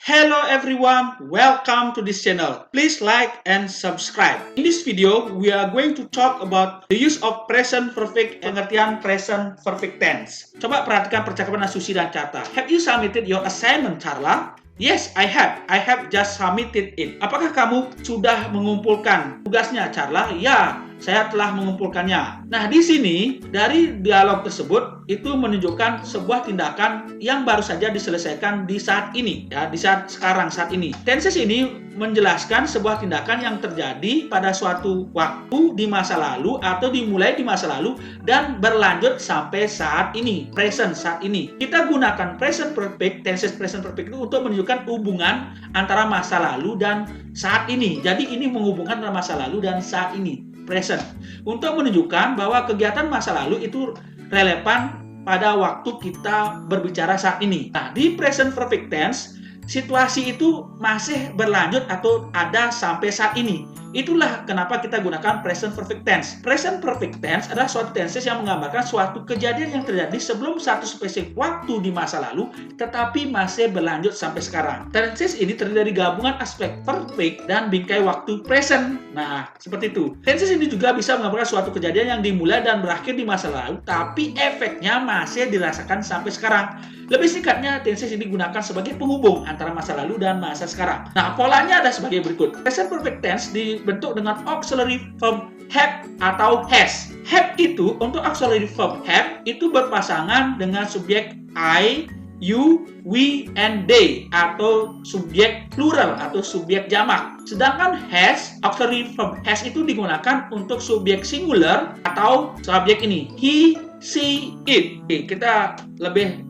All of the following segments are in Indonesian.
Hello everyone, welcome to this channel. Please like and subscribe. In this video, we are going to talk about the use of present perfect, pengertian present perfect tense. Coba perhatikan percakapan Susi dan Carta. Have you submitted your assignment, Carla? Yes, I have. I have just submitted it. Apakah kamu sudah mengumpulkan tugasnya, Carla? Ya, saya telah mengumpulkannya. Nah, di sini dari dialog tersebut itu menunjukkan sebuah tindakan yang baru saja diselesaikan di saat ini, ya, di saat sekarang, saat ini. Tenses ini menjelaskan sebuah tindakan yang terjadi pada suatu waktu di masa lalu atau dimulai di masa lalu dan berlanjut sampai saat ini, present, saat ini. Kita gunakan present perfect, tenses present perfect itu untuk menunjukkan hubungan antara masa lalu dan saat ini. Jadi ini menghubungkan antara masa lalu dan saat ini, present, untuk menunjukkan bahwa kegiatan masa lalu itu relevan pada waktu kita berbicara saat ini. Nah, di present perfect tense, situasi itu masih berlanjut atau ada sampai saat ini. Itulah kenapa kita gunakan present perfect tense. Present perfect tense adalah suatu tenses yang menggambarkan suatu kejadian yang terjadi sebelum satu spesifik waktu di masa lalu, tetapi masih berlanjut sampai sekarang. Tenses ini terdiri dari gabungan aspek perfect dan bingkai waktu present. Nah, seperti itu. Tenses ini juga bisa menggambarkan suatu kejadian yang dimulai dan berakhir di masa lalu, tapi efeknya masih dirasakan sampai sekarang. Lebih singkatnya, tenses ini digunakan sebagai penghubung antara masa lalu dan masa sekarang. Nah, polanya ada sebagai berikut. Present perfect tense dibentuk dengan auxiliary verb have atau has. Have itu, untuk auxiliary verb have, itu berpasangan dengan subjek I, you, we, and they, atau subjek plural atau subjek jamak. Sedangkan has, auxiliary verb has itu digunakan untuk subjek singular atau subjek ini, he, she, it. Oke, kita lebih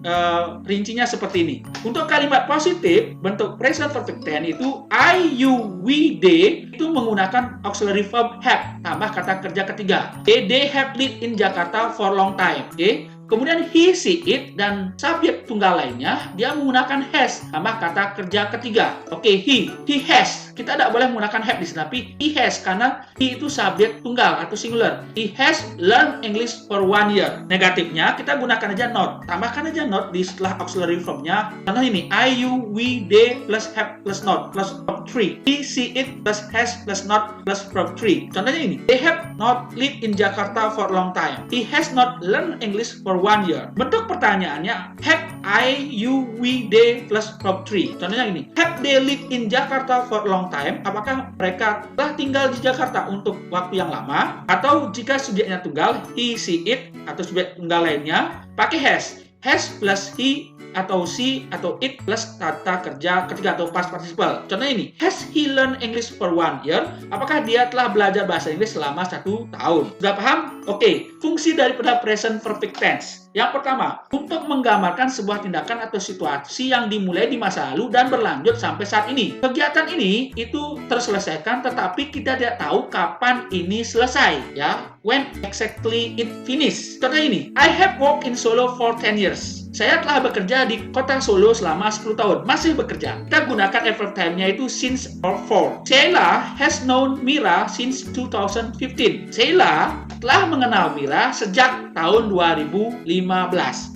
rincinya seperti ini. Untuk kalimat positif, bentuk present perfect tense itu I, you, we, they itu menggunakan auxiliary verb have tambah kata kerja ketiga. They have lived in Jakarta for long time. Oke. Kemudian he, she, it, dan subjek tunggal lainnya, dia menggunakan has, tambah kata kerja ketiga. Oke, he has. Kita tidak boleh menggunakan have di sini, tapi he has, karena he itu subjek tunggal atau singular. He has learned English for 1 year. Negatifnya, kita gunakan aja not. Tambahkan aja not di setelah auxiliary verb-nya. Contoh ini, I, you, we, they, plus have, plus not, plus verb 3. He, she, it, plus has, plus not, plus verb 3. Contohnya ini, they have not lived in Jakarta for a long time. He has not learned English for 1 year. Bentuk pertanyaannya, have I, you, we, they, plus verb 3. Contohnya ini, have they lived in Jakarta for a long time? Apakah mereka telah tinggal di Jakarta untuk waktu yang lama? Atau jika subjeknya tunggal, he, she, it, atau subjek tunggal lainnya, pakai has. Has plus he atau she atau it plus kata kerja ketiga atau past participle. Contohnya ini, has he learned English for 1 year? Apakah dia telah belajar bahasa Inggris selama 1 tahun? Sudah paham? Oke, fungsi daripada present perfect tense. Yang pertama, untuk menggambarkan sebuah tindakan atau situasi yang dimulai di masa lalu dan berlanjut sampai saat ini. Kegiatan ini itu terselesaikan, tetapi kita tidak tahu kapan ini selesai, ya. When exactly it finish. Contoh ini, I have worked in Solo for 10 years. Saya telah bekerja di kota Solo selama 10 tahun. Masih bekerja. Kita gunakan adverb time-nya itu since or for. Sheila has known Mira since 2015. Sheila telah mengenal Mira sejak tahun 2015.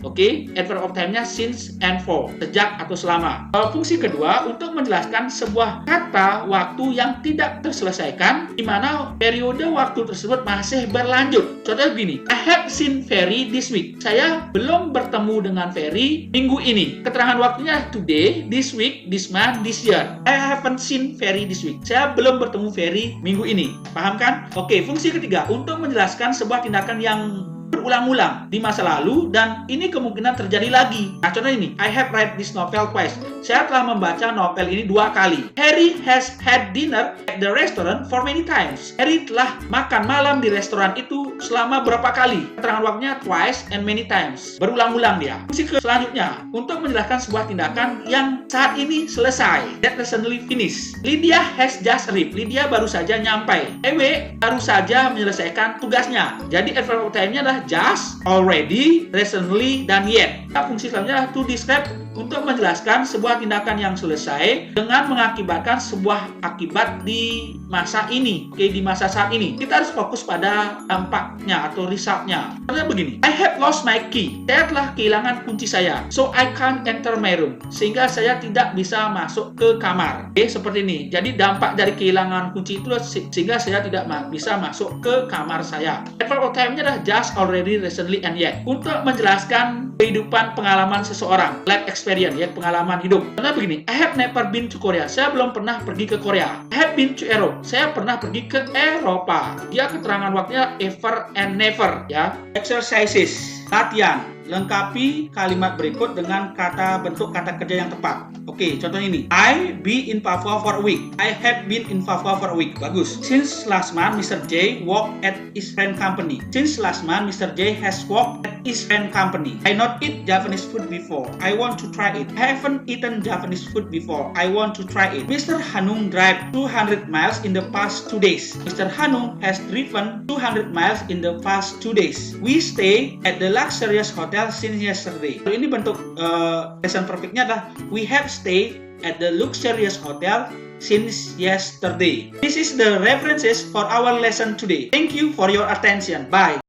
Oke, adverb of time-nya since and for, sejak atau selama. Fungsi kedua, untuk menjelaskan sebuah kata waktu yang tidak terselesaikan, di mana periode waktu tersebut masih berlanjut. Contohnya begini, I have seen Ferry this week. Saya belum bertemu dengan Ferry minggu ini. Keterangan waktunya today, this week, this month, this year. I haven't seen Ferry this week. Saya belum bertemu Ferry minggu ini. Paham kan? Oke, fungsi ketiga, untuk menjelaskan sebuah tindakan yang berulang-ulang di masa lalu dan ini kemungkinan terjadi lagi. Nah, contoh ini, I have read this novel twice. Saya telah membaca novel ini 2 kali. Harry has had dinner at the restaurant for many times. Harry telah makan malam di restoran itu selama berapa kali? Keterangan waktunya twice and many times. Berulang-ulang dia. Fungsi selanjutnya, untuk menjelaskan sebuah tindakan yang saat ini selesai. That recently finished. Lydia has just arrived. Lydia baru saja nyampai. Ewe baru saja menyelesaikan tugasnya. Jadi adverb of time-nya adalah just, already, recently, dan yet. Nah, fungsi selanjutnya to describe untuk menjelaskan sebuah tindakan yang selesai dengan mengakibatkan sebuah akibat di masa ini, di masa saat ini. Kita harus fokus pada dampaknya atau resultnya. Karena begini, I have lost my key. Saya telah kehilangan kunci saya, so I can't enter my room. Sehingga saya tidak bisa masuk ke kamar. Seperti ini. Jadi dampak dari kehilangan kunci itu sehingga saya tidak bisa masuk ke kamar saya. Adverb of time-nya adalah just, already, recently, and yet. Untuk menjelaskan kehidupan pengalaman seseorang, life experience, ya, pengalaman hidup. Karena begini, I have never been to Korea. Saya belum pernah pergi ke Korea. I have been to Europe. Saya pernah pergi ke Eropa. Dia keterangan waktunya ever and never, ya. Exercises, latihan. Lengkapi kalimat berikut dengan bentuk kata kerja yang tepat. Oke, contoh ini. I be in Papua for a week. I have been in Papua for a week. Bagus. Since last month, Mr. J worked at his friend company. Since last month, Mr. J has worked at his friend company. I not eat Japanese food before. I want to try it. I haven't eaten Japanese food before. I want to try it. Mr. Hanung drive 200 miles in the past 2 days. Mr. Hanung has driven 200 miles in the past 2 days. We stay at the luxurious hotel since yesterday. Ini bentuk present perfect-nya adalah we have stayed at the luxurious hotel since yesterday. This is the references for our lesson today. Thank you for your attention. Bye.